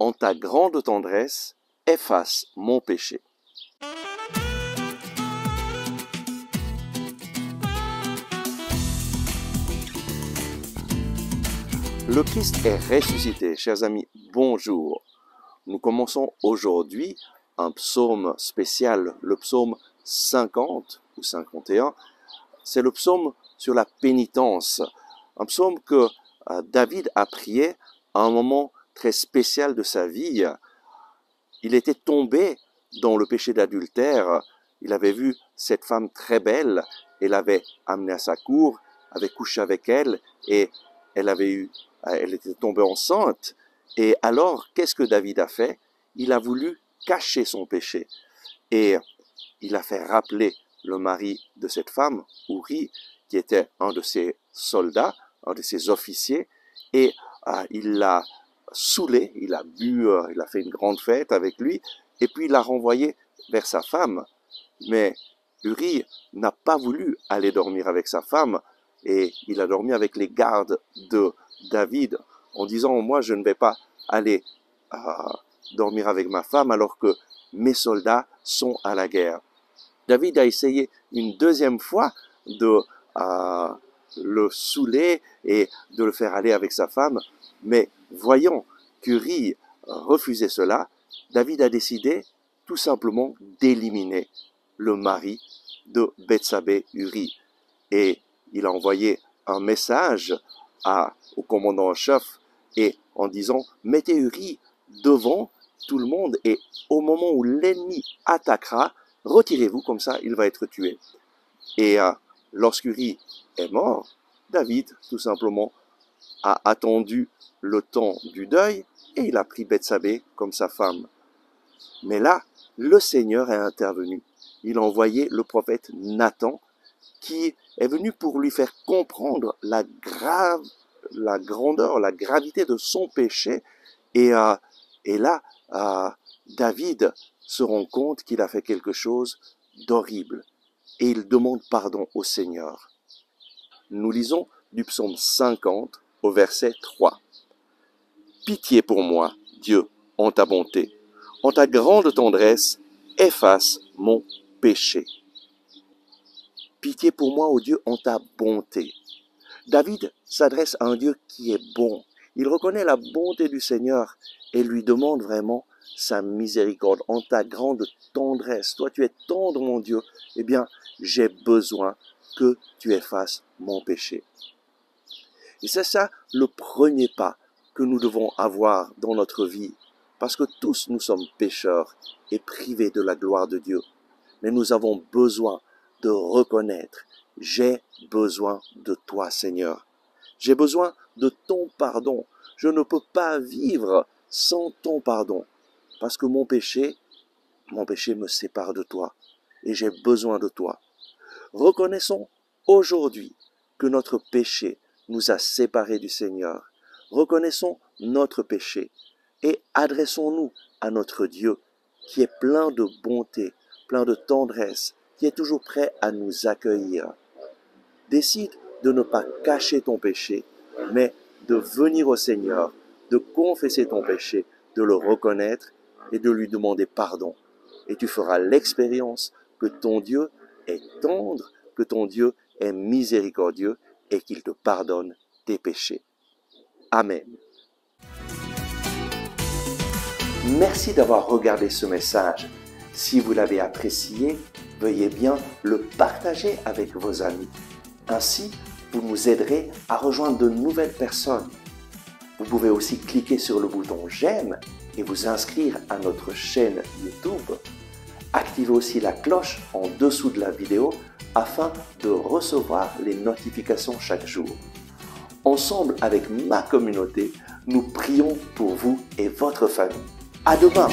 en ta grande tendresse, efface mon péché. Le Christ est ressuscité. Chers amis, bonjour. Nous commençons aujourd'hui un psaume spécial, le psaume 50 ou 51. C'est le psaume sur la pénitence. Un psaume que David a prié à un moment très spécial de sa vie. Il était tombé dans le péché d'adultère. Il avait vu cette femme très belle et l'avait amenée à sa cour, avait couché avec elle et elle était tombée enceinte. Et alors, qu'est-ce que David a fait? Il a voulu cacher son péché. Et il a fait rappeler le mari de cette femme, Uri, qui était un de ses soldats, un de ses officiers, et il l'a saoulé, il a bu, il a fait une grande fête avec lui, et puis il l'a renvoyé vers sa femme. Mais Uri n'a pas voulu aller dormir avec sa femme, et il a dormi avec les gardes de David, en disant « Moi, je ne vais pas aller dormir avec ma femme alors que mes soldats sont à la guerre. » David a essayé une deuxième fois de le saouler et de le faire aller avec sa femme, mais voyant qu'Uri refusait cela, David a décidé tout simplement d'éliminer le mari de Bethsabée, Uri. Et il a envoyé un message au commandant en chef et en disant « Mettez Uri devant tout le monde et au moment où l'ennemi attaquera, retirez-vous, comme ça il va être tué. » Et lorsqu'Uri est mort, David tout simplement a attendu le temps du deuil et il a pris Bethsabée comme sa femme. Mais là, le Seigneur est intervenu. Il a envoyé le prophète Nathan qui est venu pour lui faire comprendre la grandeur, la gravité de son péché. Et là, David se rend compte qu'il a fait quelque chose d'horrible. Et il demande pardon au Seigneur. Nous lisons du psaume 50 au verset 3. « Pitié pour moi, Dieu, en ta bonté. En ta grande tendresse, efface mon péché. » Pitié pour moi, ô Dieu, en ta bonté. David s'adresse à un Dieu qui est bon. Il reconnaît la bonté du Seigneur et lui demande vraiment sa miséricorde. En ta grande tendresse, toi tu es tendre mon Dieu, eh bien j'ai besoin que tu effaces mon péché. Et c'est ça le premier pas que nous devons avoir dans notre vie, parce que tous nous sommes pécheurs et privés de la gloire de Dieu. Mais nous avons besoin de reconnaître, j'ai besoin de toi Seigneur. J'ai besoin de ton pardon. Je ne peux pas vivre sans ton pardon, parce que mon péché me sépare de toi et j'ai besoin de toi. Reconnaissons aujourd'hui que notre péché nous a séparés du Seigneur. Reconnaissons notre péché et adressons-nous à notre Dieu qui est plein de bonté, plein de tendresse, qui est toujours prêt à nous accueillir. Décide de ne pas cacher ton péché, mais de venir au Seigneur, de confesser ton péché, de le reconnaître et de lui demander pardon. Et tu feras l'expérience que ton Dieu est tendre, que ton Dieu est miséricordieux et qu'il te pardonne tes péchés. Amen. Merci d'avoir regardé ce message. Si vous l'avez apprécié, veuillez bien le partager avec vos amis. Ainsi, vous nous aiderez à rejoindre de nouvelles personnes. Vous pouvez aussi cliquer sur le bouton j'aime et vous inscrire à notre chaîne YouTube. Activez aussi la cloche en dessous de la vidéo afin de recevoir les notifications chaque jour. Ensemble avec ma communauté, nous prions pour vous et votre famille. À demain!